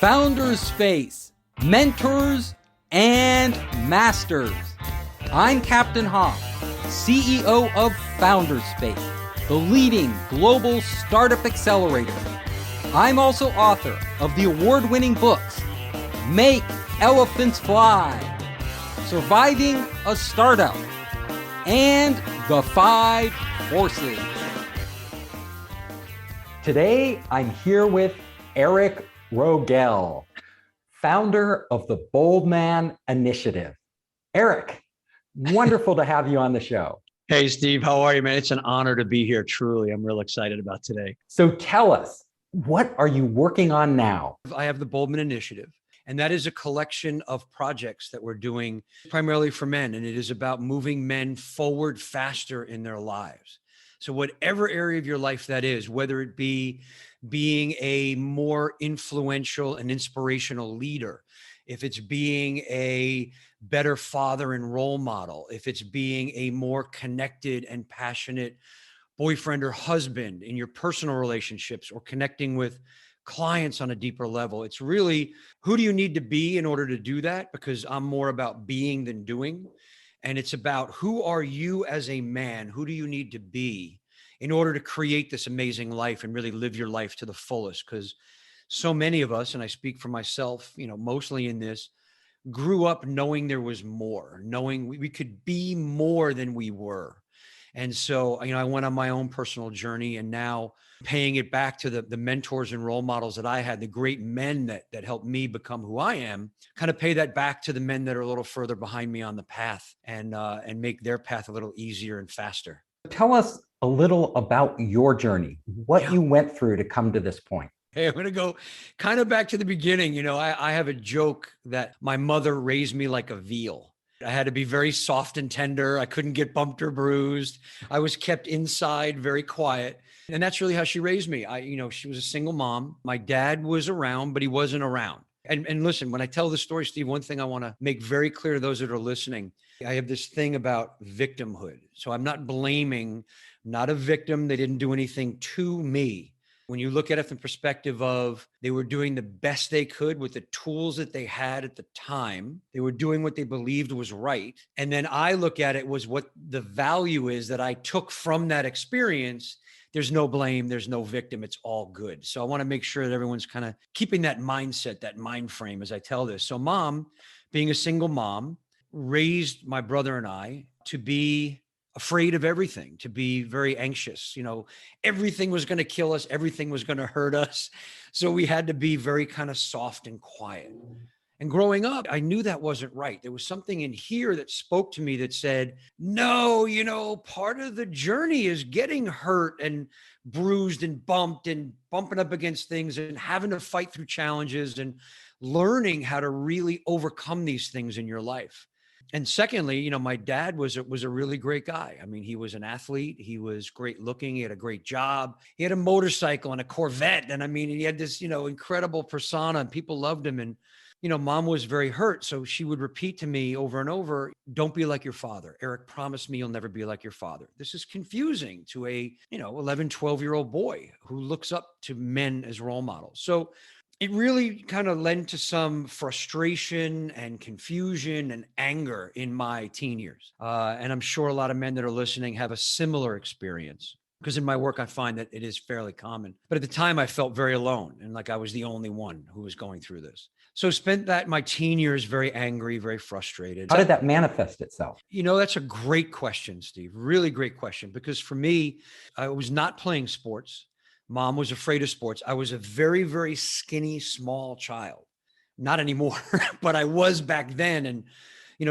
Founders Space, Mentors and Masters. I'm Captain Hoff, CEO of Founders Space, the leading global startup accelerator. I'm also author of the award-winning books, Make Elephants Fly, Surviving a Startup, and The 5 Forces. Today, I'm here with Eric Rogell, founder of the BOLDMEN Initiative. Eric, wonderful to have you on the show. Hey, Steve, how are you, man? It's an honor to be here, truly. I'm real excited about today. So tell us, what are you working on now? I have the BOLDMEN Initiative, and that is a collection of projects that we're doing primarily for men, and it is about moving men forward faster in their lives. So whatever area of your life that is, whether it be being a more influential and inspirational leader, if it's being a better father and role model, if it's being a more connected and passionate boyfriend or husband in your personal relationships, or connecting with clients on a deeper level, it's really, who do you need to be in order to do that? Because I'm more about being than doing. And it's about, who are you as a man? Who do you need to be in order to create this amazing life and really live your life to the fullest? Because so many of us, and I speak for myself, mostly in this, grew up knowing there was more, knowing we could be more than we were. And so, I went on my own personal journey, and now paying it back to the mentors and role models that I had, the great men that helped me become who I am, kind of pay that back to the men that are a little further behind me on the path, and make their path a little easier and faster. Tell us a little about your journey, what you went through to come to this point. Hey, I'm going to go kind of back to the beginning. I have a joke that my mother raised me like a veal. I had to be very soft and tender. I couldn't get bumped or bruised. I was kept inside, very quiet. And that's really how she raised me. She was a single mom. My dad was around, but he wasn't around. And listen, when I tell this story, Steve, one thing I want to make very clear to those that are listening, I have this thing about victimhood. So I'm not blaming, not a victim. They didn't do anything to me. When you look at it from the perspective of, they were doing the best they could with the tools that they had at the time, they were doing what they believed was right. And then I look at it was what the value is that I took from that experience. There's no blame, there's no victim, it's all good. So I want to make sure that everyone's kind of keeping that mindset, that mind frame as I tell this. So mom, being a single mom, raised my brother and I to be afraid of everything, to be very anxious. Everything was going to kill us. Everything was going to hurt us. So we had to be very kind of soft and quiet. And growing up, I knew that wasn't right. There was something in here that spoke to me that said, no, part of the journey is getting hurt and bruised and bumped and bumping up against things and having to fight through challenges and learning how to really overcome these things in your life. And secondly, my dad was a really great guy. I mean, he was an athlete. He was great looking. He had a great job. He had a motorcycle and a Corvette. And I mean, he had this, incredible persona, and people loved him. And, mom was very hurt. So she would repeat to me over and over, don't be like your father. Eric, promise me you'll never be like your father. This is confusing to a, 11, 12-year-old boy who looks up to men as role models. So it really kind of led to some frustration and confusion and anger in my teen years. And I'm sure a lot of men that are listening have a similar experience, because in my work, I find that it is fairly common. But at the time, I felt very alone and like I was the only one who was going through this. So spent my teen years very angry, very frustrated. How did that manifest itself? That's a great question, Steve. Really great question. Because for me, I was not playing sports. Mom was afraid of sports. I was a very, very skinny, small child. Not anymore, but I was back then. And,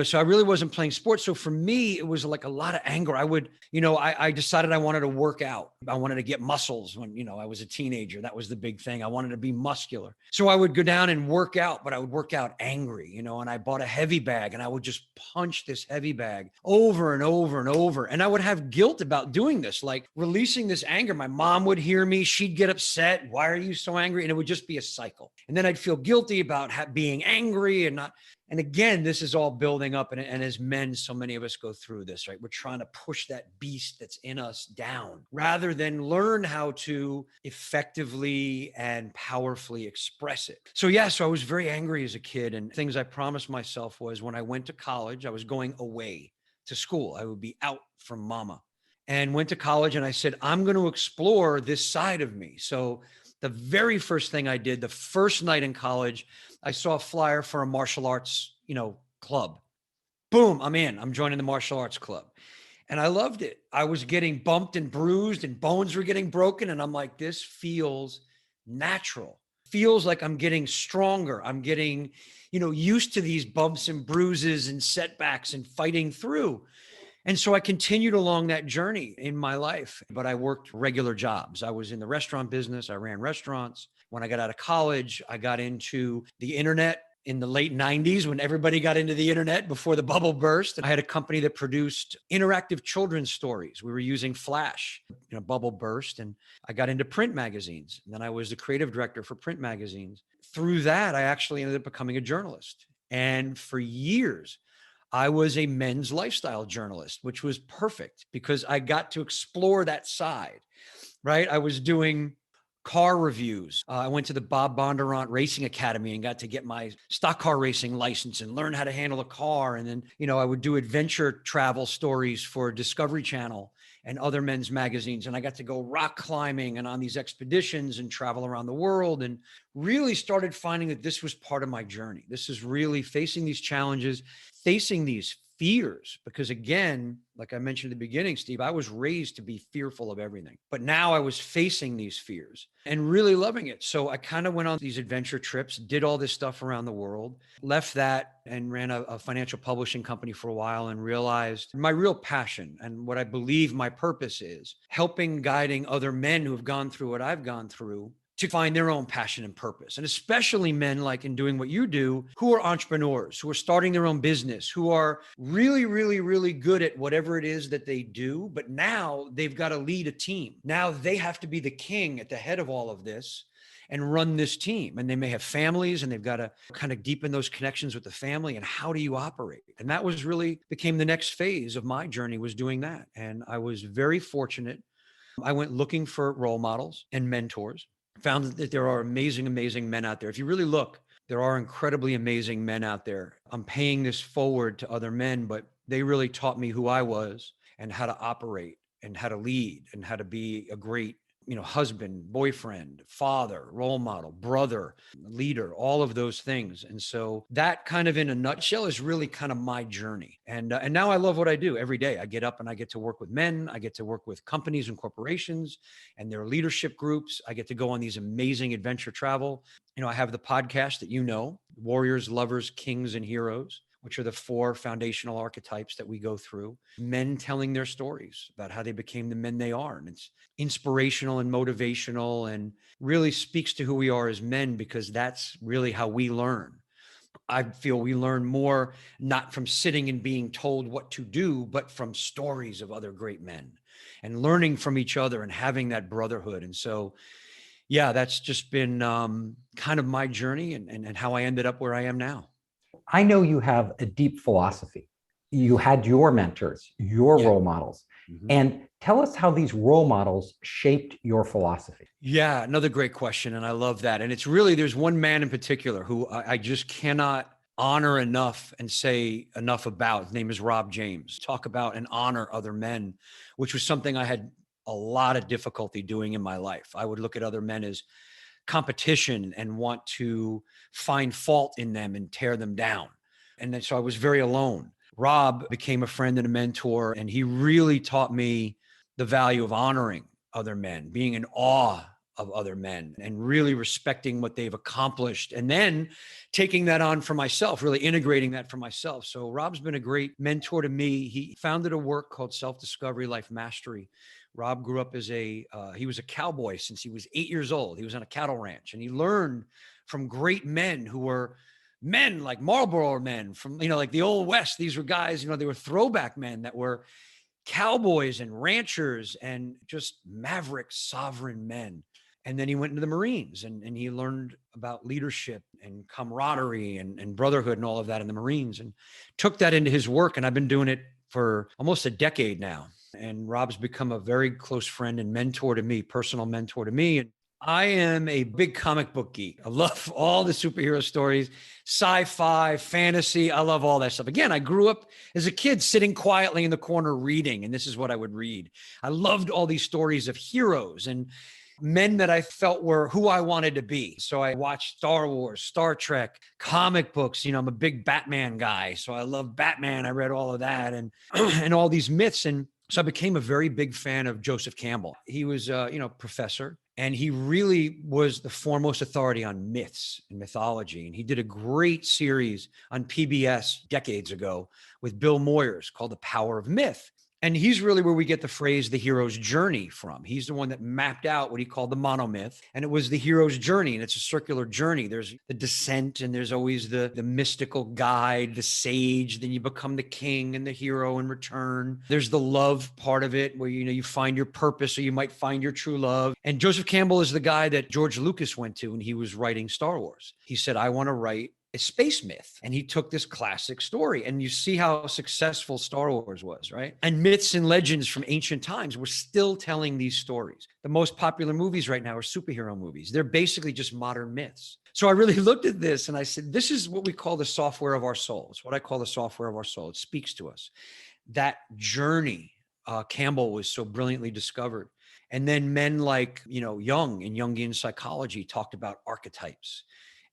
so I really wasn't playing sports. So for me, it was like a lot of anger. I would, I decided I wanted to work out. I wanted to get muscles when, I was a teenager. That was the big thing. I wanted to be muscular. So I would go down and work out, but I would work out angry, and I bought a heavy bag, and I would just punch this heavy bag over and over and over. And I would have guilt about doing this, like releasing this anger. My mom would hear me. She'd get upset. Why are you so angry? And it would just be a cycle. And then I'd feel guilty about being angry and not. And again, this is all building up. And as men, so many of us go through this, right? We're trying to push that beast that's in us down rather than learn how to effectively and powerfully express it. So yeah, so I was very angry as a kid. And things I promised myself was when I went to college, I was going away to school. I would be out from mama, and went to college. And I said, I'm going to explore this side of me. So the very first thing I did, the first night in college, I saw a flyer for a martial arts, club. Boom, I'm in. I'm joining the martial arts club. And I loved it. I was getting bumped and bruised and bones were getting broken. And I'm like, this feels natural. Feels like I'm getting stronger. I'm getting, used to these bumps and bruises and setbacks and fighting through. And so I continued along that journey in my life, but I worked regular jobs. I was in the restaurant business. I ran restaurants. When I got out of college, I got into the internet in the late 90s when everybody got into the internet before the bubble burst. I had a company that produced interactive children's stories. We were using Flash, bubble burst, and I got into print magazines. And then I was the creative director for print magazines. Through that, I actually ended up becoming a journalist. And for years, I was a men's lifestyle journalist, which was perfect because I got to explore that side, right? I was doing car reviews. I went to the Bob Bondurant Racing Academy and got to get my stock car racing license and learn how to handle a car. And then, I would do adventure travel stories for Discovery Channel and other men's magazines. And I got to go rock climbing and on these expeditions and travel around the world, and really started finding that this was part of my journey. This is really facing these challenges, facing these fears, because again, like I mentioned at the beginning, Steve, I was raised to be fearful of everything, but now I was facing these fears and really loving it. So I kind of went on these adventure trips, did all this stuff around the world, left that and ran a financial publishing company for a while, and realized my real passion and what I believe my purpose is helping, guiding other men who have gone through what I've gone through to find their own passion and purpose. And especially men, like in doing what you do, who are entrepreneurs, who are starting their own business, who are really, really, really good at whatever it is that they do. But now they've got to lead a team. Now they have to be the king at the head of all of this and run this team. And they may have families, and they've got to kind of deepen those connections with the family. And how do you operate? And that was really became the next phase of my journey, was doing that. And I was very fortunate. I went looking for role models and mentors. Found that there are amazing, amazing men out there. If you really look, there are incredibly amazing men out there. I'm paying this forward to other men, but they really taught me who I was and how to operate and how to lead and how to be a great, husband, boyfriend, father, role model, brother, leader, all of those things. And so that kind of in a nutshell is really kind of my journey. And now I love what I do every day. I get up and I get to work with men. I get to work with companies and corporations and their leadership groups. I get to go on these amazing adventure travel. I have the podcast that Warriors, Lovers, Kings, and Heroes, which are the 4 foundational archetypes that we go through. Men telling their stories about how they became the men they are. And it's inspirational and motivational and really speaks to who we are as men, because that's really how we learn. I feel we learn more, not from sitting and being told what to do, but from stories of other great men and learning from each other and having that brotherhood. And so, yeah, that's just been kind of my journey and how I ended up where I am now. I know you have a deep philosophy. You had your mentors, your role models. Mm-hmm. And tell us how these role models shaped your philosophy. Yeah, another great question. And I love that. And it's really, there's one man in particular who I just cannot honor enough and say enough about. His name is Rob James. Talk about and honor other men, which was something I had a lot of difficulty doing in my life. I would look at other men as competition and want to find fault in them and tear them down. And then so I was very alone. Rob became a friend and a mentor, and he really taught me the value of honoring other men, being in awe of other men, and really respecting what they've accomplished, and then taking that on for myself, really integrating that for myself. So Rob's been a great mentor to me. He founded a work called Self-Discovery Life Mastery. Rob grew up as he was a cowboy since he was 8 years old. He was on a cattle ranch, and he learned from great men who were men like Marlboro men from, like the old West. These were guys, they were throwback men that were cowboys and ranchers and just maverick sovereign men. And then he went into the Marines and he learned about leadership and camaraderie and brotherhood and all of that in the Marines, and took that into his work. And I've been doing it for almost a decade now. And Rob's become a very close friend and mentor to me, personal mentor to me. And I am a big comic book geek. I love all the superhero stories, sci-fi, fantasy. I love all that stuff. Again, I grew up as a kid sitting quietly in the corner reading, and this is what I would read. I loved all these stories of heroes and men that I felt were who I wanted to be. So I watched Star Wars, Star Trek, comic books. I'm a big Batman guy. So I love Batman. I read all of that and, and all these myths. And so I became a very big fan of Joseph Campbell. He was, professor, and he really was the foremost authority on myths and mythology. And he did a great series on PBS decades ago with Bill Moyers called The Power of Myth. And he's really where we get the phrase, the hero's journey from. He's the one that mapped out what he called the monomyth. And it was the hero's journey. And it's a circular journey. There's the descent, and there's always the mystical guide, the sage. Then you become the king and the hero in return. There's the love part of it where, you find your purpose, or you might find your true love. And Joseph Campbell is the guy that George Lucas went to when he was writing Star Wars. He said, I want to write a space myth. And he took this classic story, and you see how successful Star Wars was, right? And myths and legends from ancient times, we're still telling these stories. The most popular movies right now are superhero movies. They're basically just modern myths. So I really looked at this and I said, this is what we call the software of our soul. It's what I call the software of our soul. It speaks to us. That journey, Campbell was so brilliantly discovered. And then men like, Jung in Jungian psychology talked about archetypes,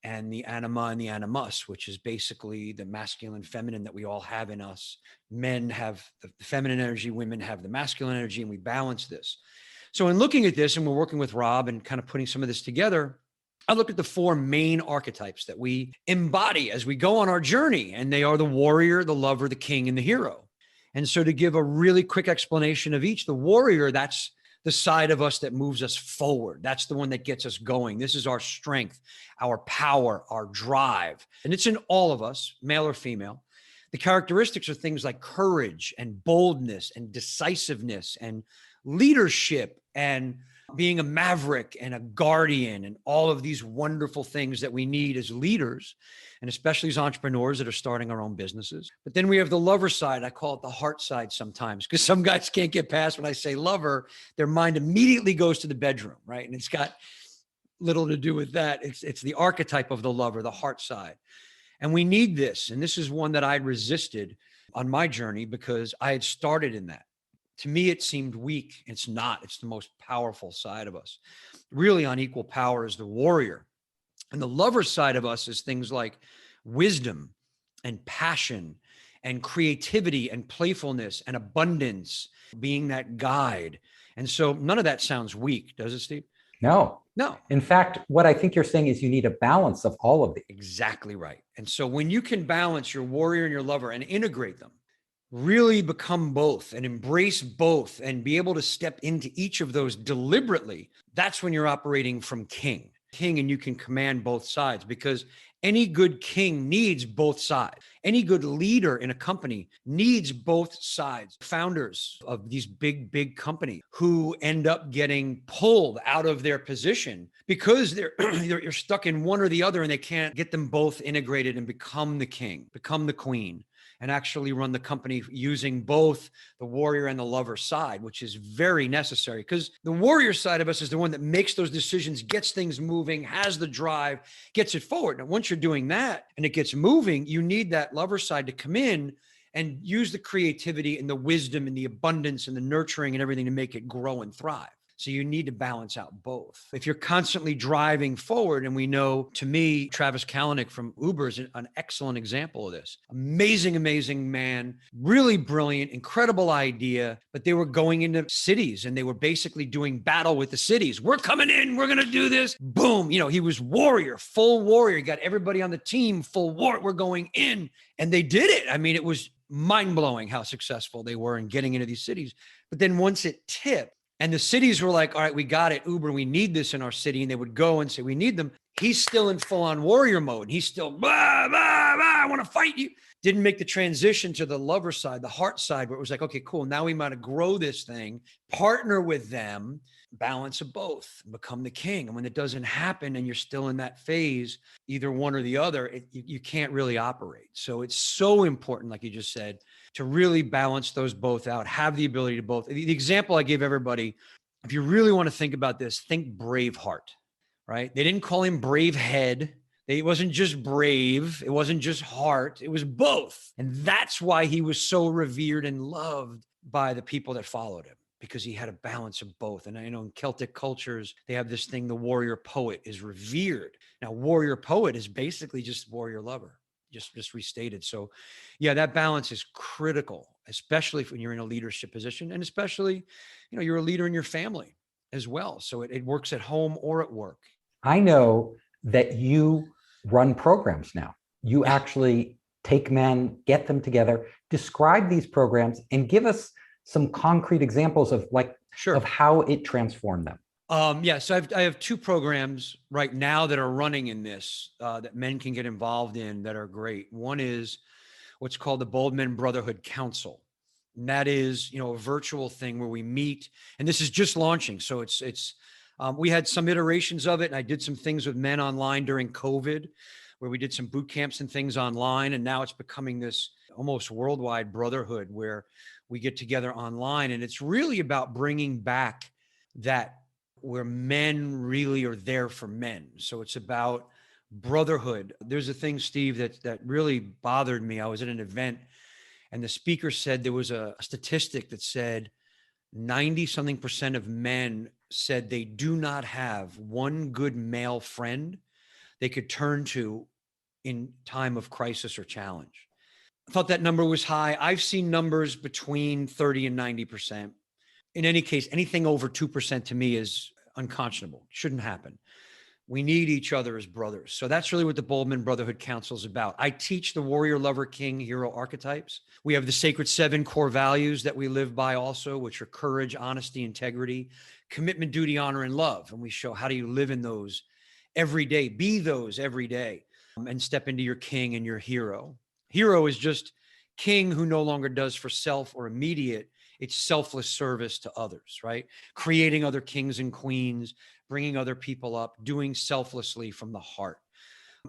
and the anima and the animus, which is basically the masculine, feminine that we all have in us. Men have the feminine energy, women have the masculine energy, and we balance this. So in looking at this, and we're working with Rob and kind of putting some of this together, I looked at the 4 main archetypes that we embody as we go on our journey, and they are the warrior, the lover, the king, and the hero. And so to give a really quick explanation of each, the warrior, that's the side of us that moves us forward. That's the one that gets us going. This is our strength, our power, our drive. And it's in all of us, male or female. The characteristics are things like courage and boldness and decisiveness and leadership and being a maverick and a guardian and all of these wonderful things that we need as leaders, and especially as entrepreneurs that are starting our own businesses. But then we have the lover side. I call it the heart side sometimes, because some guys can't get past when I say lover, their mind immediately goes to the bedroom, right? And it's got little to do with that. It's the archetype of the lover, the heart side. And we need this. And this is one that I resisted on my journey because I had started in that. To me, it seemed weak. It's not. It's the most powerful side of us. Really on equal power is the warrior. And the lover side of us is things like wisdom and passion and creativity and playfulness and abundance, being that guide. And so none of that sounds weak, does it, Steve? No. No. In fact, what I think you're saying is you need a balance of all of these. Exactly right. And so when you can balance your warrior and your lover and integrate them, really become both and embrace both and be able to step into each of those deliberately, that's when you're operating from king, and you can command both sides, because any good king needs both sides. Any good leader in a company needs both sides. Founders of these big companies who end up getting pulled out of their position because you're stuck in one or the other, and they can't get them both integrated and become the king, become the queen, and actually run the company using both the warrior and the lover side, which is very necessary, because the warrior side of us is the one that makes those decisions, gets things moving, has the drive, gets it forward. Now, once you're doing that and it gets moving, you need that lover side to come in and use the creativity and the wisdom and the abundance and the nurturing and everything to make it grow and thrive. So you need to balance out both. If you're constantly driving forward, and we know, to me, Travis Kalanick from Uber is an excellent example of this. Amazing man, really brilliant, incredible idea, but they were going into cities and they were basically doing battle with the cities. We're coming in, we're going to do this. Boom. He was warrior, full warrior. He got everybody on the team, full war. We're going in. And they did it. I mean, it was mind-blowing how successful they were in getting into these cities. But then once it tipped, and the cities were like, all right, we got it, Uber, we need this in our city. And they would go and say, we need them. He's still in full on warrior mode. He's still, blah, blah, blah, I want to fight you. Didn't make the transition to the lover side, the heart side, where it was like, okay, cool. Now we might grow this thing, partner with them, balance of both, become the king. And when it doesn't happen and you're still in that phase, either one or the other, you can't really operate. So it's so important, like you just said, to really balance those both out, have the ability to both. The example I give everybody, if you really want to think about this, think Braveheart, right? They didn't call him Bravehead. It wasn't just brave. It wasn't just heart. It was both. And that's why he was so revered and loved by the people that followed him, because he had a balance of both. And I know in Celtic cultures, they have this thing, the warrior poet is revered. Now, warrior poet is basically just warrior lover, just restated. So yeah, that balance is critical, especially when you're in a leadership position, and especially, you're a leader in your family as well. So it works at home or at work. I know that you run programs now. You actually take men, get them together, describe these programs, and give us some concrete examples of of how it transformed them. So I have two programs right now that are running in this that men can get involved in that are great. One is what's called the BOLDMEN Brotherhood Council. And that is, a virtual thing where we meet, and this is just launching. So we had some iterations of it, and I did some things with men online during COVID, where we did some boot camps and things online. And now it's becoming this almost worldwide brotherhood where we get together online. And it's really about bringing back that where men really are there for men. So it's about brotherhood. There's a thing, Steve, that really bothered me. I was at an event and the speaker said there was a statistic that said 90-something% of men said they do not have one good male friend they could turn to in time of crisis or challenge. I thought that number was high. I've seen numbers between 30 and 90%. In any case, anything over 2% to me is unconscionable. Shouldn't happen. We need each other as brothers. So that's really what the BOLDMEN Brotherhood Council is about. I teach the warrior, lover, king, hero archetypes. We have the sacred 7 core values that we live by also, which are courage, honesty, integrity, commitment, duty, honor, and love. And we show how do you live in those every day, be those every day, and step into your king and your hero. Hero is just king who no longer does for self or immediate. It's selfless service to others, right? Creating other kings and queens, bringing other people up, doing selflessly from the heart.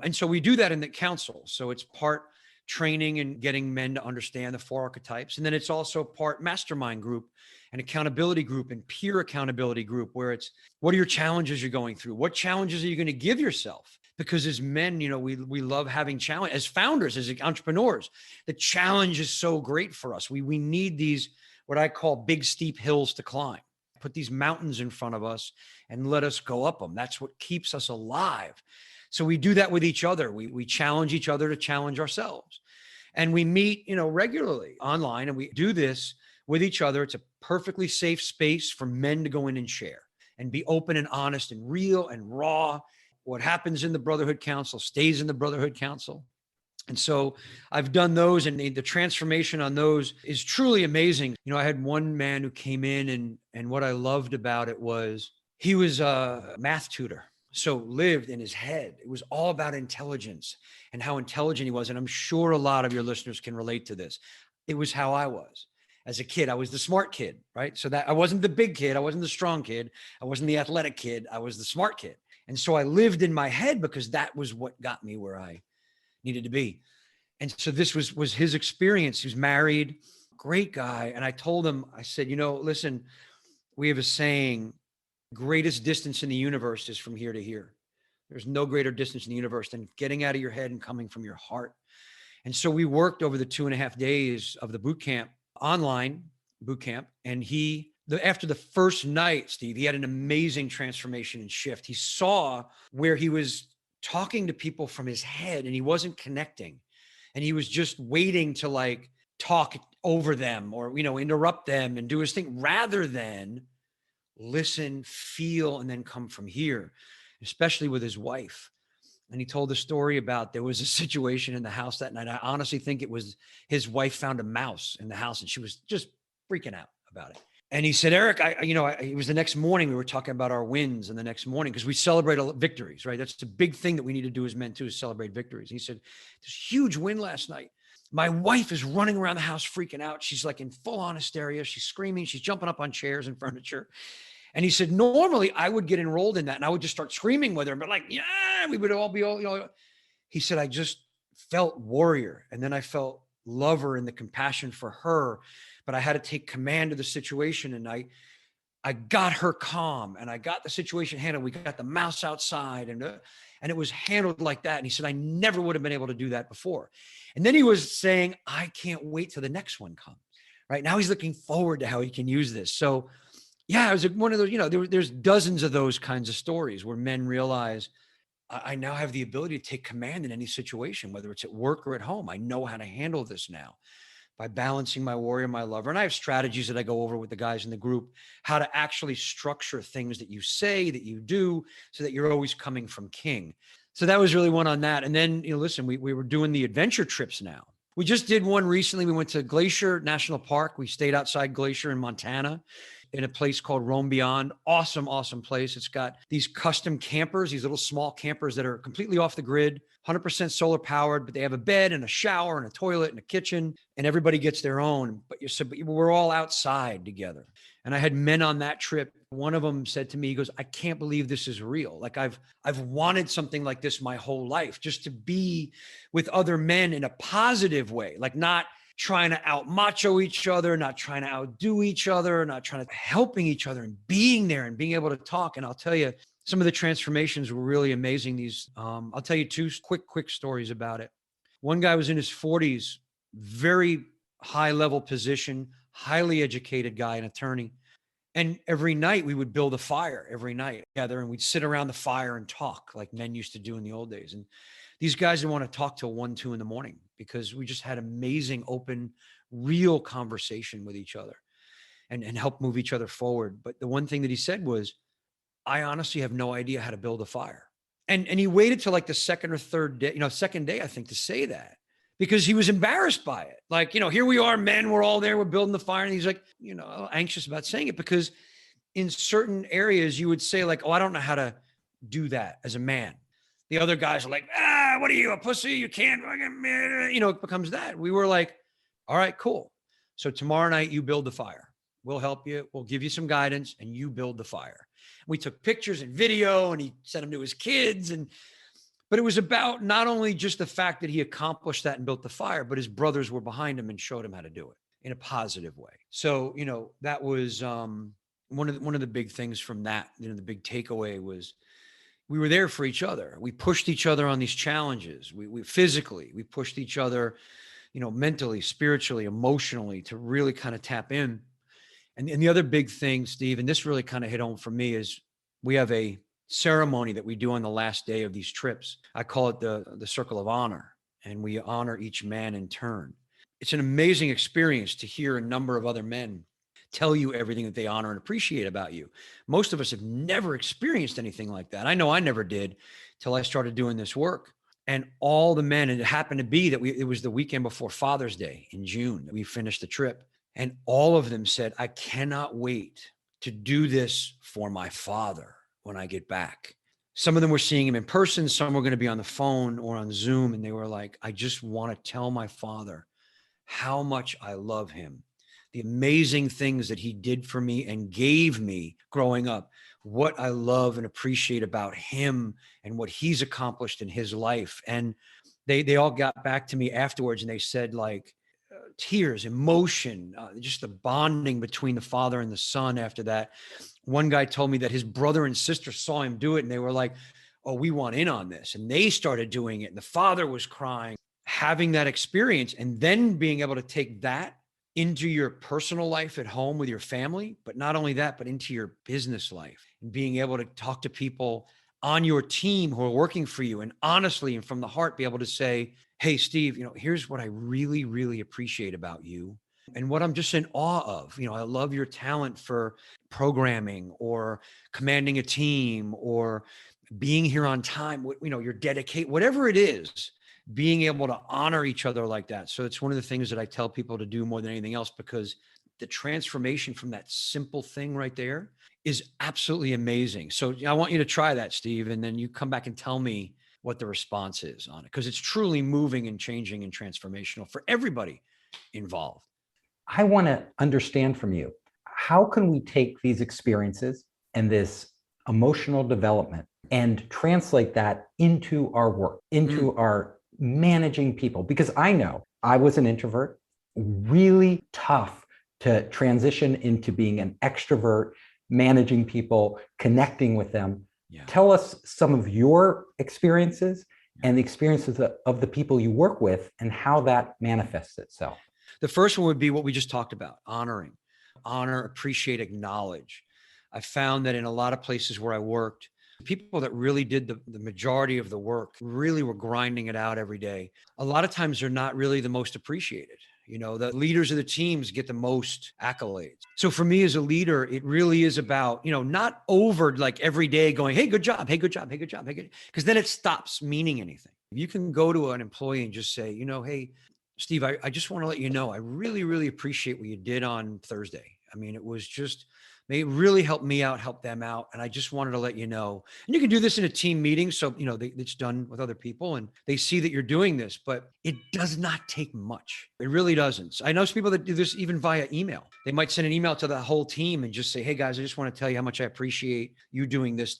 And so we do that in the council. So it's part training and getting men to understand the 4 archetypes. And then it's also part mastermind group and accountability group and peer accountability group, where it's, what are your challenges you're going through? What challenges are you going to give yourself? Because as men, we love having challenge. As founders, as entrepreneurs, the challenge is so great for us. We need these, what I call big, steep hills to climb. Put these mountains in front of us and let us go up them. That's what keeps us alive. So we do that with each other. We challenge each other to challenge ourselves. And we meet, regularly online, and we do this with each other. It's a perfectly safe space for men to go in and share and be open and honest and real and raw. What happens in the Brotherhood Council stays in the Brotherhood Council. And so I've done those, and the transformation on those is truly amazing. I had one man who came in, and what I loved about it was he was a math tutor. So lived in his head. It was all about intelligence and how intelligent he was. And I'm sure a lot of your listeners can relate to this. It was how I was as a kid. I was the smart kid, right? So that I wasn't the big kid. I wasn't the strong kid. I wasn't the athletic kid. I was the smart kid. And so I lived in my head because that was what got me where I needed to be. And so this was his experience. He was married, great guy. And I told him, I said, listen, we have a saying, greatest distance in the universe is from here to here. There's no greater distance in the universe than getting out of your head and coming from your heart. And so we worked over the 2.5 days of the boot camp, online boot camp. And after the first night, Steve, he had an amazing transformation and shift. He saw where he was talking to people from his head and he wasn't connecting. And he was just waiting to talk over them or, interrupt them and do his thing rather than listen, feel, and then come from here, especially with his wife. And he told a story about there was a situation in the house that night. I honestly think it was his wife found a mouse in the house and she was just freaking out about it. And he said, Eric, it was the next morning. We were talking about our wins, and the next morning, because we celebrate victories, right? That's the big thing that we need to do as men too, is celebrate victories. And he said, this huge win last night. My wife is running around the house freaking out. She's like in full on hysteria. She's screaming. She's jumping up on chairs and furniture. And he said, normally I would get enrolled in that and I would just start screaming with her, but like, yeah, we would all be all. He said, I just felt warrior. And then I felt lover and the compassion for her, but I had to take command of the situation. And I got her calm and I got the situation handled. We got the mouse outside and it was handled like that. And he said, I never would have been able to do that before. And then he was saying, I can't wait till the next one comes. Right now, he's looking forward to how he can use this. So yeah, it was one of those, there's dozens of those kinds of stories where men realize I now have the ability to take command in any situation, whether it's at work or at home. I know how to handle this now by balancing my warrior, my lover. And I have strategies that I go over with the guys in the group, how to actually structure things that you say, that you do, so that you're always coming from king. So that was really one on that. And then, listen, we were doing the adventure trips now. We just did one recently. We went to Glacier National Park. We stayed outside Glacier in Montana in a place called Roam Beyond. Awesome, awesome place. It's got these custom campers, these little small campers that are completely off the grid, 100% solar powered, but they have a bed and a shower and a toilet and a kitchen, and everybody gets their own. But we're all outside together. And I had men on that trip. One of them said to me, he goes, I can't believe this is real. Like I've wanted something like this my whole life, just to be with other men in a positive way, like not trying to out macho each other, not trying to outdo each other, not trying to helping each other and being there and being able to talk. And I'll tell you, some of the transformations were really amazing. I'll tell you two quick stories about it. One guy was in his 40s, very high level position, highly educated guy, an attorney. And every night we would build a fire every night together, and we'd sit around the fire and talk like men used to do in the old days. And these guys didn't want to talk till 1, 2 in the morning because we just had amazing, open, real conversation with each other and help move each other forward. But the one thing that he said was, I honestly have no idea how to build a fire. And he waited till like the second or third day, second day, I think, to say that, because he was embarrassed by it. Like, here we are, men, we're all there, we're building the fire. And he's like, anxious about saying it, because in certain areas you would say like, oh, I don't know how to do that as a man. The other guys are like, what are you, a pussy? You can't, it becomes that. We were like, all right, cool. So tomorrow night you build the fire. We'll help you. We'll give you some guidance and you build the fire. We took pictures and video and he sent them to his kids. But it was about not only just the fact that he accomplished that and built the fire, but his brothers were behind him and showed him how to do it in a positive way. So, that was one of the big things from that. The big takeaway was we were there for each other. We pushed each other on these challenges. We physically, we pushed each other, mentally, spiritually, emotionally, to really kind of tap in. And the other big thing, Steve, and this really kind of hit home for me, is we have a ceremony that we do on the last day of these trips. I call it the Circle of Honor, and we honor each man in turn. It's an amazing experience to hear a number of other men tell you everything that they honor and appreciate about you. Most of us have never experienced anything like that. I know I never did till I started doing this work. And all the men, and it happened to be that it was the weekend before Father's Day in June that we finished the trip. And all of them said, I cannot wait to do this for my father when I get back. Some of them were seeing him in person. Some were going to be on the phone or on Zoom. And they were like, I just want to tell my father how much I love him, the amazing things that he did for me and gave me growing up, what I love and appreciate about him and what he's accomplished in his life. And they all got back to me afterwards and they said, like, tears, emotion, just the bonding between the father and the son after that. One guy told me that his brother and sister saw him do it and they were like, oh, we want in on this. And they started doing it. And the father was crying, having that experience, and then being able to take that into your personal life at home with your family. But not only that, but into your business life, and being able to talk to people on your team who are working for you and honestly and from the heart be able to say, hey, Steve, here's what I really, really appreciate about you and what I'm just in awe of. I love your talent for programming or commanding a team or being here on time, your dedicate, whatever it is, being able to honor each other like that. So it's one of the things that I tell people to do more than anything else, because the transformation from that simple thing right there is absolutely amazing. So I want you to try that, Steve, and then you come back and tell me what the response is on it, because it's truly moving and changing and transformational for everybody involved. I want to understand from you, how can we take these experiences and this emotional development and translate that into our work, into our managing people? Because I know I was an introvert, really tough to transition into being an extrovert, managing people, connecting with them. Yeah. Tell us some of your experiences and the experiences of the people you work with and how that manifests itself. The first one would be what we just talked about, honoring, honor, appreciate, acknowledge. I found that in a lot of places where I worked, people that really did the majority of the work really were grinding it out every day. A lot of times they're not really the most appreciated. You know, the leaders of the teams get the most accolades. So for me as a leader, it really is about, you know, not over like every day going, hey, good job, hey, good job, hey, good job, hey, good, because then it stops meaning anything. You can go to an employee and just say, you know, hey, Steve, I just want to let you know, I really, really appreciate what you did on Thursday. I mean, it was just, it really helped me out, helped them out. And I just wanted to let you know, and you can do this in a team meeting. So, you know, it's done with other people and they see that you're doing this, but it does not take much. It really doesn't. So I know some people that do this even via email. They might send an email to the whole team and just say, hey guys, I just want to tell you how much I appreciate you doing this,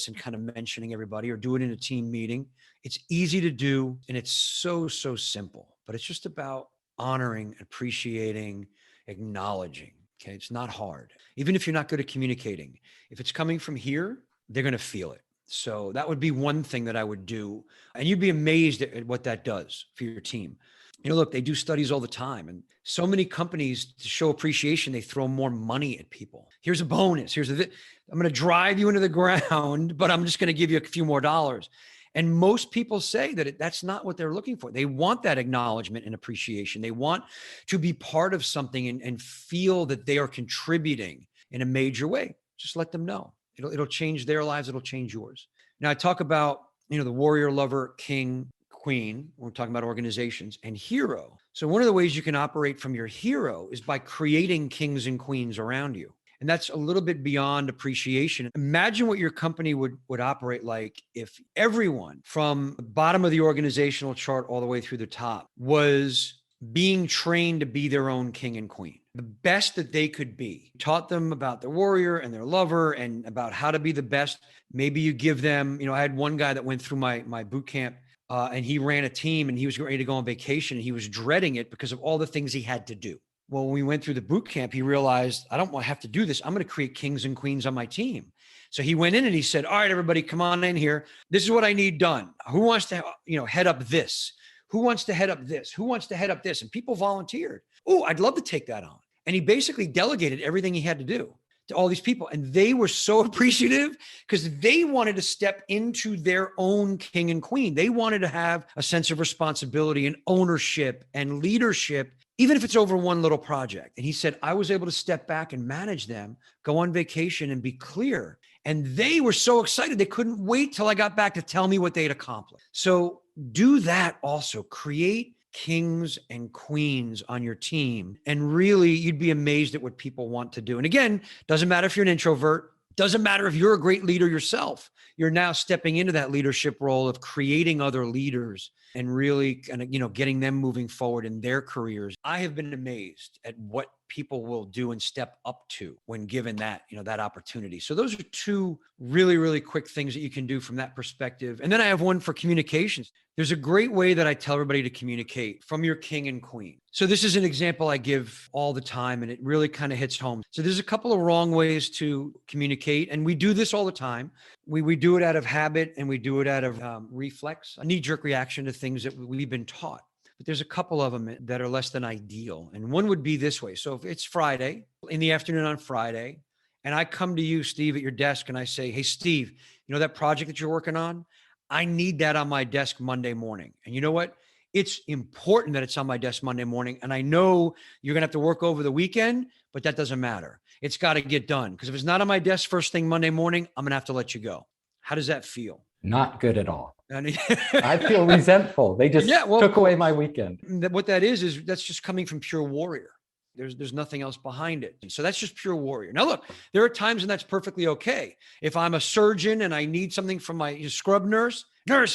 and kind of mentioning everybody, or do it in a team meeting. It's easy to do. And it's so, so simple, but it's just about honoring, appreciating, acknowledging. Okay. It's not hard. Even if you're not good at communicating, if it's coming from here, they're going to feel it. So that would be one thing that I would do. And you'd be amazed at what that does for your team. You know, look, they do studies all the time, and so many companies, to show appreciation, they throw more money at people. Here's a bonus. I'm going to drive you into the ground, but I'm just going to give you a few more dollars. And most people say that that's not what they're looking for. They want that acknowledgement and appreciation. They want to be part of something and feel that they are contributing in a major way. Just let them know. It'll change their lives. It'll change yours. Now I talk about, you know, the warrior, lover, king, queen. We're talking about organizations, and hero. So one of the ways you can operate from your hero is by creating kings and queens around you. And that's a little bit beyond appreciation. Imagine what your company would operate like if everyone from the bottom of the organizational chart all the way through the top was being trained to be their own king and queen, the best that they could be. Taught them about their warrior and their lover and about how to be the best. Maybe you give them, you know, I had one guy that went through my boot camp and he ran a team and he was ready to go on vacation and he was dreading it because of all the things he had to do. Well, when we went through the boot camp, he realized, I don't want to have to do this. I'm going to create kings and queens on my team. So he went in and he said, all right, everybody, come on in here. This is what I need done. Who wants to, you know, head up this? Who wants to head up this? Who wants to head up this? And people volunteered. Oh, I'd love to take that on. And he basically delegated everything he had to do to all these people. And they were so appreciative because they wanted to step into their own king and queen. They wanted to have a sense of responsibility and ownership and leadership, even if it's over one little project. And he said, I was able to step back and manage them, go on vacation and be clear. And they were so excited. They couldn't wait till I got back to tell me what they'd accomplished. So do that also. Create kings and queens on your team. And really, you'd be amazed at what people want to do. And again, doesn't matter if you're an introvert, doesn't matter if you're a great leader yourself. You're now stepping into that leadership role of creating other leaders and really kind of, you know, getting them moving forward in their careers. I have been amazed at what people will do and step up to when given that, you know, that opportunity. So those are two really, really quick things that you can do from that perspective. And then I have one for communications. There's a great way that I tell everybody to communicate from your king and queen. So this is an example I give all the time, and it really kind of hits home. So there's a couple of wrong ways to communicate, and we do this all the time. We do it out of habit, and we do it out of reflex, a knee-jerk reaction to things that we've been taught. But there's a couple of them that are less than ideal. And one would be this way. So if it's Friday, in the afternoon on Friday, and I come to you, Steve, at your desk, and I say, hey, Steve, you know that project that you're working on? I need that on my desk Monday morning. And you know what? It's important that it's on my desk Monday morning. And I know you're going to have to work over the weekend, but that doesn't matter. It's got to get done. Because if it's not on my desk first thing Monday morning, I'm going to have to let you go. How does that feel? Not good at all. I feel resentful. They just took away my weekend. What that is that's just coming from pure warrior. There's nothing else behind it. And so that's just pure warrior. Now, look, there are times when that's perfectly okay. If I'm a surgeon and I need something from my scrub nurse,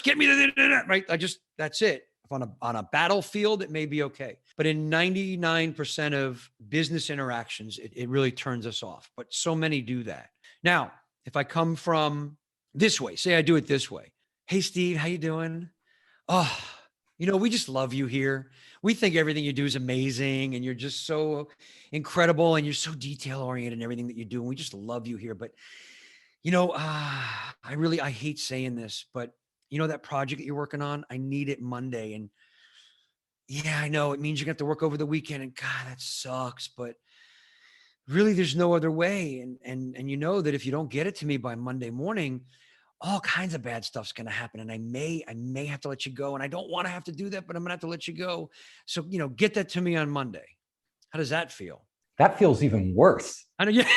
get me the, right? That's it. If on a battlefield, it may be okay. But in 99% of business interactions, it really turns us off. But so many do that. Now, if I come from this way, say I do it this way. Hey, Steve, how you doing? Oh, we just love you here. We think everything you do is amazing and you're just so incredible and you're so detail oriented in everything that you do. And we just love you here. But, I hate saying this, but that project that you're working on, I need it Monday. And yeah, I know it means you're going to have to work over the weekend and God, that sucks. But really there's no other way. And you know that if you don't get it to me by Monday morning, all kinds of bad stuff's going to happen. And I may have to let you go. And I don't want to have to do that, but I'm going to have to let you go. So, get that to me on Monday. How does that feel? That feels even worse. I know. Yeah.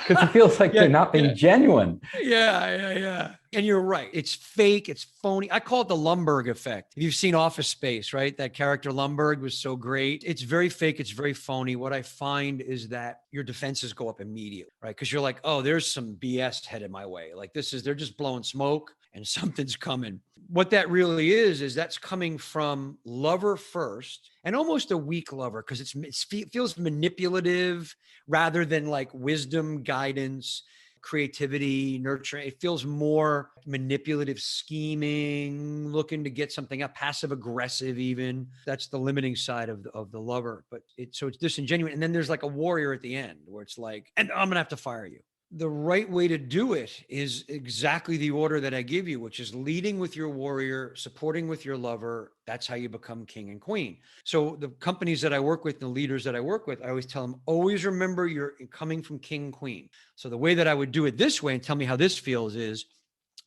Because it feels like they're not being genuine. Yeah. And you're right. It's fake. It's phony. I call it the Lumbergh effect. If you've seen Office Space, right? That character Lumbergh was so great. It's very fake. It's very phony. What I find is that your defenses go up immediately, right? Because you're like, oh, there's some BS headed my way. Like they're just blowing smoke and something's coming. What that really is that's coming from lover first and almost a weak lover because it feels manipulative rather than like wisdom, guidance, creativity, nurturing. It feels more manipulative, scheming, looking to get something up, passive aggressive even. That's the limiting side of the lover. But it's disingenuous. And then there's like a warrior at the end where it's like, and I'm going to have to fire you. The right way to do it is exactly the order that I give you, which is leading with your warrior, supporting with your lover. That's how you become king and queen. So the companies that I work with, the leaders that I work with, I always tell them, always remember you're coming from king and queen. So the way that I would do it this way and tell me how this feels is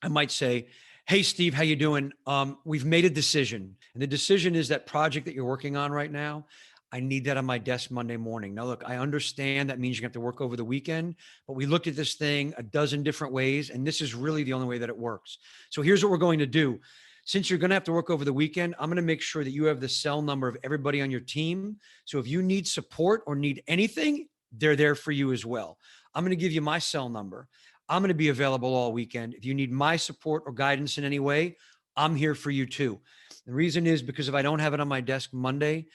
I might say, hey, Steve, how you doing? We've made a decision. And the decision is that project that you're working on right now. I need that on my desk Monday morning. Now, look, I understand that means you have to work over the weekend, but we looked at this thing a dozen different ways, and this is really the only way that it works. So here's what we're going to do. Since you're going to have to work over the weekend, I'm going to make sure that you have the cell number of everybody on your team. So if you need support or need anything, they're there for you as well. I'm going to give you my cell number. I'm going to be available all weekend. If you need my support or guidance in any way, I'm here for you too. The reason is because if I don't have it on my desk Monday,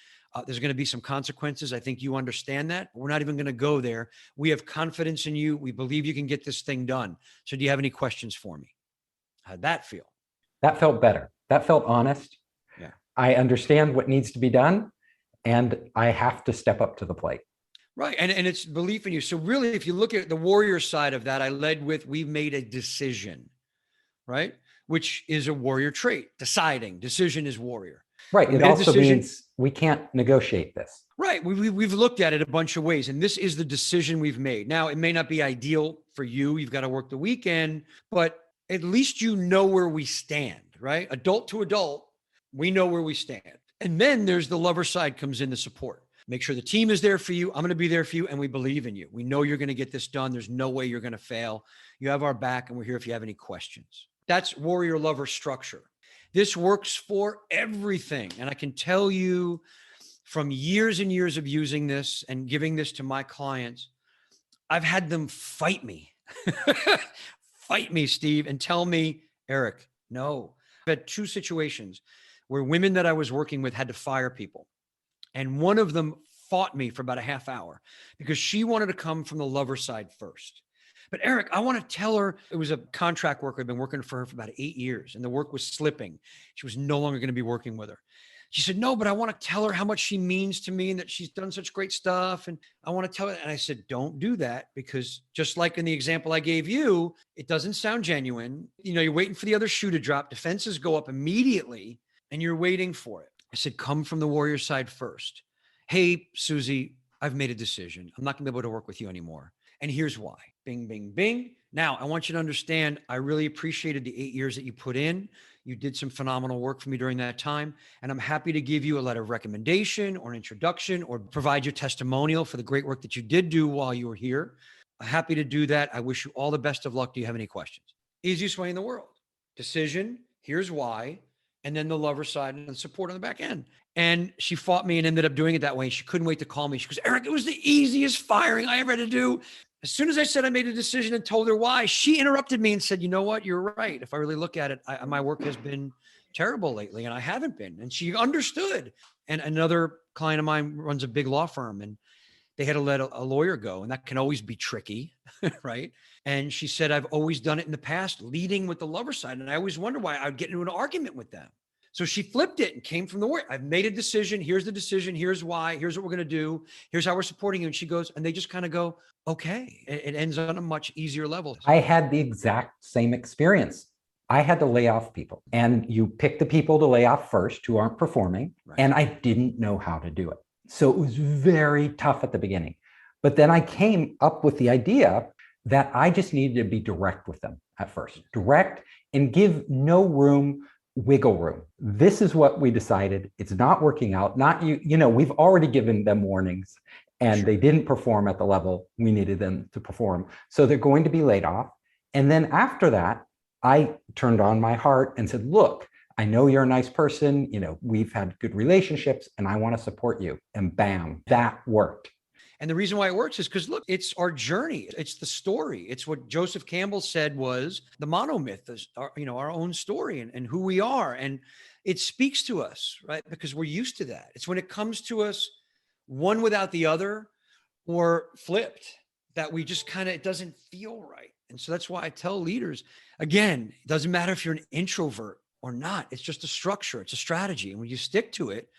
there's going to be some consequences. I think you understand that. We're not even going to go there. We have confidence in you. We believe you can get this thing done. So do you have any questions for me? How'd that feel? That felt better. That felt honest. Yeah. I understand what needs to be done, and I have to step up to the plate. Right. And it's belief in you. So really, if you look at the warrior side of that, I led with, we've made a decision, right? Which is a warrior trait. Deciding. Decision is warrior. Right. It also means we can't negotiate this. Right. We've looked at it a bunch of ways, and this is the decision we've made. Now, it may not be ideal for you. You've got to work the weekend, but at least you know where we stand, right? Adult to adult, we know where we stand. And then there's the lover side comes in the support. Make sure the team is there for you. I'm going to be there for you, and we believe in you. We know you're going to get this done. There's no way you're going to fail. You have our back, and we're here if you have any questions. That's warrior lover structure. This works for everything. And I can tell you from years and years of using this and giving this to my clients, I've had them fight me. Fight me, Steve, and tell me, Eric, no. I've had two situations where women that I was working with had to fire people. And one of them fought me for about a half hour because she wanted to come from the lover side first. But Eric, I want to tell her, it was a contract worker. I've been working for her for about 8 years and the work was slipping. She was no longer going to be working with her. She said, no, but I want to tell her how much she means to me and that she's done such great stuff. And I want to tell her. And I said, don't do that, because just like in the example I gave you, it doesn't sound genuine. You're waiting for the other shoe to drop. Defenses go up immediately and you're waiting for it. I said, come from the warrior side first. Hey, Susie, I've made a decision. I'm not going to be able to work with you anymore. And here's why. Bing, bing, bing. Now, I want you to understand, I really appreciated the 8 years that you put in. You did some phenomenal work for me during that time. And I'm happy to give you a letter of recommendation or an introduction or provide your testimonial for the great work that you did do while you were here. I'm happy to do that. I wish you all the best of luck. Do you have any questions? Easiest way in the world. Decision. Here's why. and then the lover side and support on the back end. And she fought me and ended up doing it that way. She couldn't wait to call me. She goes, Eric, it was the easiest firing I ever had to do. As soon as I said I made a decision and told her why, she interrupted me and said, you know what? You're right. If I really look at it, my work has been terrible lately, and I haven't been. And she understood. And another client of mine runs a big law firm, and they had to let a lawyer go, and that can always be tricky, right? And she said, I've always done it in the past, leading with the lover side. And I always wonder why I would get into an argument with them. So she flipped it and came from the word. I've made a decision. Here's the decision. Here's why. Here's what we're going to do. Here's how we're supporting you. And she goes, and they just kind of go, okay. It ends on a much easier level. I had the exact same experience. I had to lay off people, and you pick the people to lay off first who aren't performing. Right. And I didn't know how to do it. So it was very tough at the beginning. But then I came up with the idea that I just needed to be direct with them at first, direct, and give no wiggle room. This is what we decided. It's not working out. Not you, we've already given them warnings, and they didn't perform at the level we needed them to perform. So they're going to be laid off. And then after that, I turned on my heart and said, look, I know you're a nice person. We've had good relationships, and I want to support you. And bam, that worked. And the reason why it works is because, look, it's our journey. It's the story. It's what Joseph Campbell said was the monomyth, is our own story and who we are. And it speaks to us, right? Because we're used to that. It's when it comes to us, one without the other or flipped, that we just it doesn't feel right. And so that's why I tell leaders, again, it doesn't matter if you're an introvert or not. It's just a structure. It's a strategy. And when you stick to it,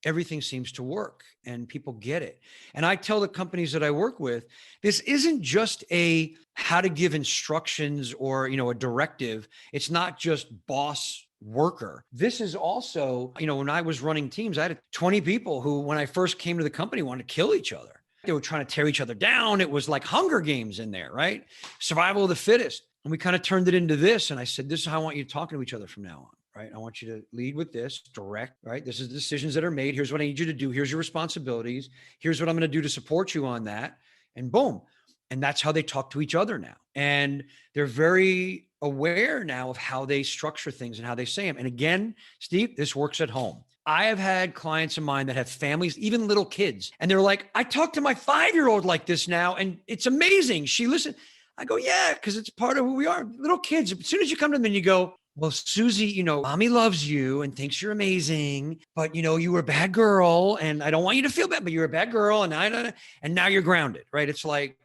everything seems to work and people get it. And I tell the companies that I work with, this isn't just a how to give instructions or, a directive. It's not just boss worker. This is also, when I was running teams, I had 20 people who, when I first came to the company, wanted to kill each other. They were trying to tear each other down. It was like Hunger Games in there, right? Survival of the fittest. And we kind of turned it into this. And I said, this is how I want you talking to each other from now on. Right? I want you to lead with this, direct, right? This is the decisions that are made. Here's what I need you to do. Here's your responsibilities. Here's what I'm going to do to support you on that. And boom. And that's how they talk to each other now. And they're very aware now of how they structure things and how they say them. And again, Steve, this works at home. I have had clients of mine that have families, even little kids. And they're like, I talk to my 5-year-old like this now. And it's amazing. She listens. I go, yeah, because it's part of who we are. Little kids. As soon as you come to them and you go, well, Susie, mommy loves you and thinks you're amazing, but you were a bad girl and I don't want you to feel bad, but you're a bad girl and now you're grounded, right? It's like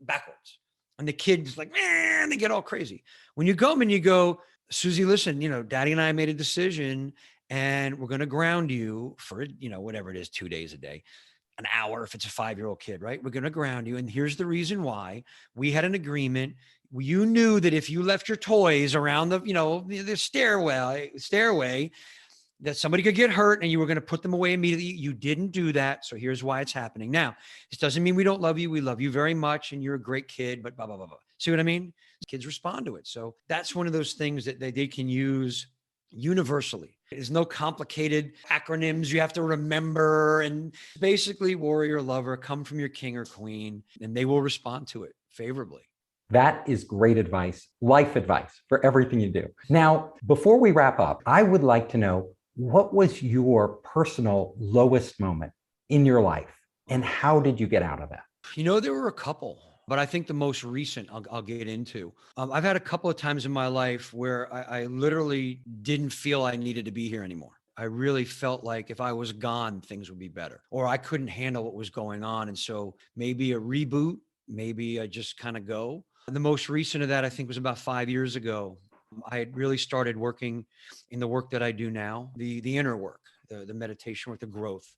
backwards. And the kid's like, man, they get all crazy. When you go and you go, Susie, listen, daddy and I made a decision and we're going to ground you for, whatever it is, 2 days a day, an hour, if it's a 5-year-old kid, right? We're going to ground you. And here's the reason why. We had an agreement. You knew that if you left your toys around the stairway, that somebody could get hurt and you were going to put them away immediately. You didn't do that. So here's why it's happening. Now, this doesn't mean we don't love you. We love you very much and you're a great kid, but blah, blah, blah, blah. See what I mean? Kids respond to it. So that's one of those things that they can use universally. There's no complicated acronyms you have to remember. And basically, warrior, lover, come from your king or queen, and they will respond to it favorably. That is great advice, life advice for everything you do. Now, before we wrap up, I would like to know, what was your personal lowest moment in your life and how did you get out of that? There were a couple, but I think the most recent I'll get into. I've had a couple of times in my life where I literally didn't feel I needed to be here anymore. I really felt like if I was gone, things would be better, or I couldn't handle what was going on. And so maybe a reboot, maybe I just kind of go. The most recent of that, I think, was about 5 years ago. I had really started working in the work that I do now, the inner work, the meditation work, the growth.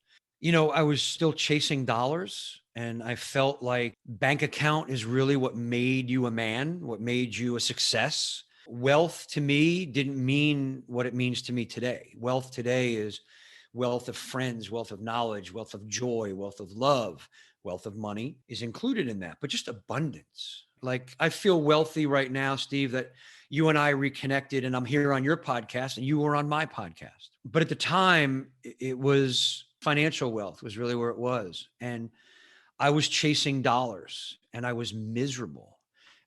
I was still chasing dollars, and I felt like bank account is really what made you a man, what made you a success. Wealth to me didn't mean what it means to me today. Wealth today is wealth of friends, wealth of knowledge, wealth of joy, wealth of love, wealth of money is included in that, but just abundance. Like I feel wealthy right now, Steve, that you and I reconnected and I'm here on your podcast and you were on my podcast. But at the time, it was financial wealth was really where it was. And I was chasing dollars and I was miserable.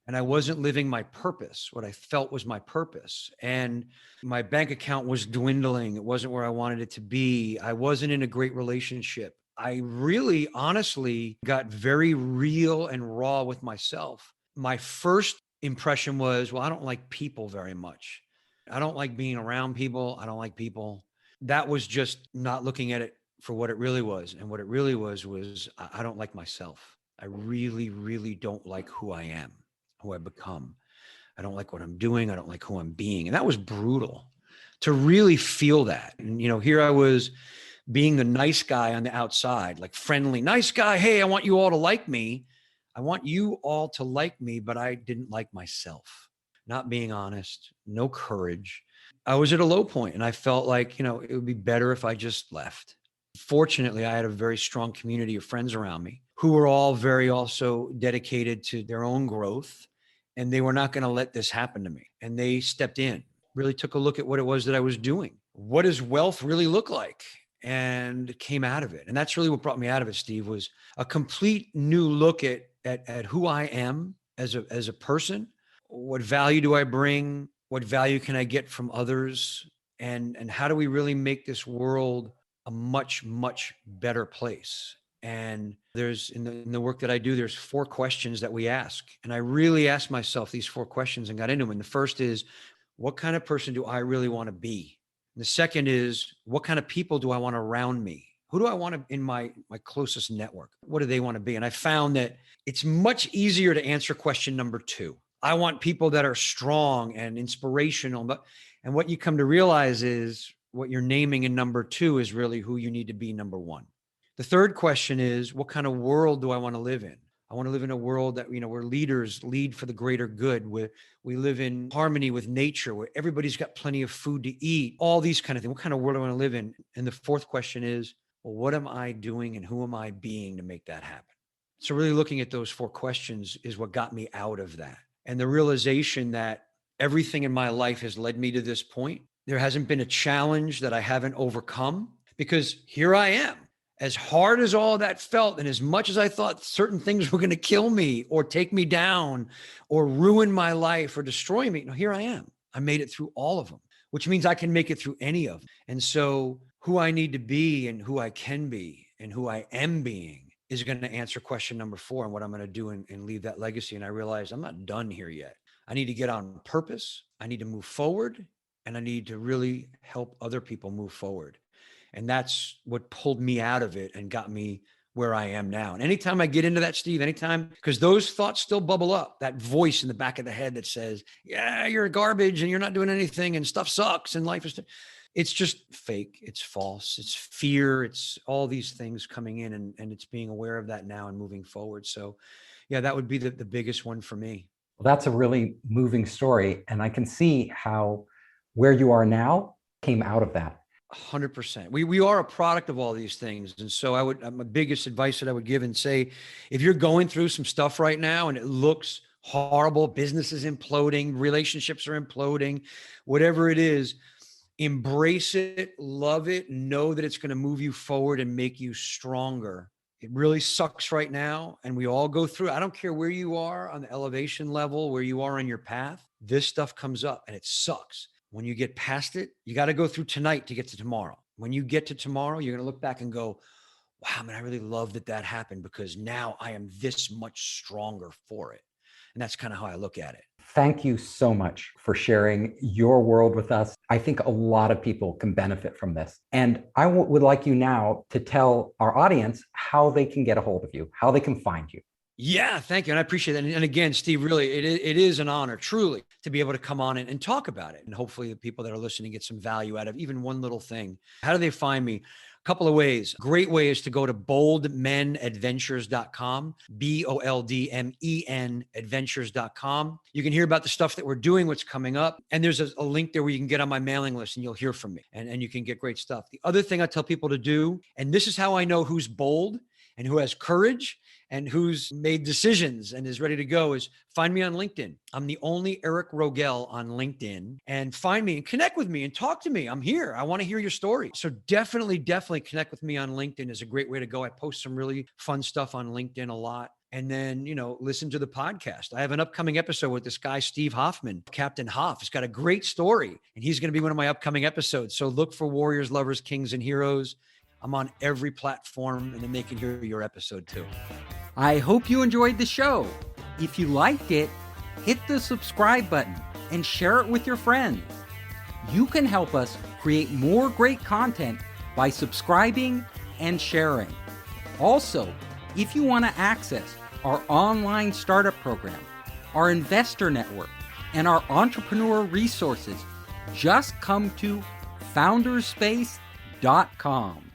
and I wasn't living my purpose, what I felt was my purpose. And my bank account was dwindling. It wasn't where I wanted it to be. I wasn't in a great relationship. I really honestly got very real and raw with myself. My first impression was, well, I don't like people very much. I don't like being around people. I don't like people. That was just not looking at it for what it really was. And what it really was I don't like myself. I really, really don't like who I am, who I've become. I don't like what I'm doing. I don't like who I'm being. And that was brutal to really feel that. And, here I was being the nice guy on the outside, like friendly, nice guy. Hey, I want you all to like me. I want you all to like me, but I didn't like myself. Not being honest, no courage. I was at a low point and I felt like, it would be better if I just left. Fortunately, I had a very strong community of friends around me who were all very also dedicated to their own growth. And they were not going to let this happen to me. And they stepped in, really took a look at what it was that I was doing. What does wealth really look like? And came out of it. And that's really what brought me out of it, Steve, was a complete new look at who I am as a person. What value do I bring? What value can I get from others? And how do we really make this world a much, much better place? And there's in the work that I do, there's 4 questions that we ask. And I really asked myself these 4 questions and got into them. And the first is, what kind of person do I really want to be? And the second is, what kind of people do I want around me? Who do I want in my closest network? What do they want to be? And I found that it's much easier to answer question number 2. I want people that are strong and inspirational. And what you come to realize is what you're naming in number 2 is really who you need to be number 1. The third question is, what kind of world do I want to live in? I want to live in a world that, where leaders lead for the greater good, where we live in harmony with nature, where everybody's got plenty of food to eat, all these kind of things. What kind of world do I want to live in? And the fourth question is, well, what am I doing and who am I being to make that happen? So really looking at those 4 questions is what got me out of that. And the realization that everything in my life has led me to this point. There hasn't been a challenge that I haven't overcome, because here I am. As hard as all that felt, and as much as I thought certain things were going to kill me or take me down or ruin my life or destroy me, here I am. I made it through all of them, which means I can make it through any of them. And so who I need to be and who I can be and who I am being is going to answer question number 4 and what I'm going to do and leave that legacy. And I realized I'm not done here yet. I need to get on purpose. I need to move forward, and I need to really help other people move forward. And that's what pulled me out of it and got me where I am now. And anytime I get into that, Steve, because those thoughts still bubble up, that voice in the back of the head that says, yeah, you're garbage and you're not doing anything and stuff sucks and life is, it's just fake. It's false. It's fear. It's all these things coming in, and it's being aware of that now and moving forward. So yeah, that would be the biggest one for me. Well, that's a really moving story. And I can see how where you are now came out of that. 100%. We are a product of all these things. And so my biggest advice that I would give and say, if you're going through some stuff right now and it looks horrible, business is imploding, relationships are imploding, whatever it is, embrace it, love it, know that it's going to move you forward and make you stronger. It really sucks right now. And we all go through, I don't care where you are on the elevation level, where you are on your path, this stuff comes up and it sucks. When you get past it, you got to go through tonight to get to tomorrow. When you get to tomorrow, you're going to look back and go, wow, man, I really love that happened, because now I am this much stronger for it. And that's kind of how I look at it. Thank you so much for sharing your world with us. I think a lot of people can benefit from this. And I would like you now to tell our audience how they can get a hold of you, how they can find you. Yeah, thank you. And I appreciate that. And again, Steve, really, it is an honor, truly, to be able to come on and talk about it. And hopefully the people that are listening get some value out of even one little thing. How do they find me? A couple of ways. Great way is to go to BOLDMENadventures.com, BOLDMEN adventures.com. You can hear about the stuff that we're doing, what's coming up. And there's a link there where you can get on my mailing list and you'll hear from me, and you can get great stuff. The other thing I tell people to do, and this is how I know who's bold and who has courage and who's made decisions and is ready to go, is find me on LinkedIn. I'm the only Eric Rogell on LinkedIn, and find me and connect with me and talk to me. I'm here. I want to hear your story. So definitely connect with me on LinkedIn is a great way to go. I post some really fun stuff on LinkedIn a lot. and then, listen to the podcast. I have an upcoming episode with this guy, Steve Hoffman, Captain Hoff. He's got a great story, and he's going to be one of my upcoming episodes. So look for Warriors, Lovers, Kings, and Heroes. I'm on every platform, and then they can hear your episode too. I hope you enjoyed the show. If you liked it, hit the subscribe button and share it with your friends. You can help us create more great content by subscribing and sharing. Also, if you want to access our online startup program, our investor network, and our entrepreneur resources, just come to founderspace.com.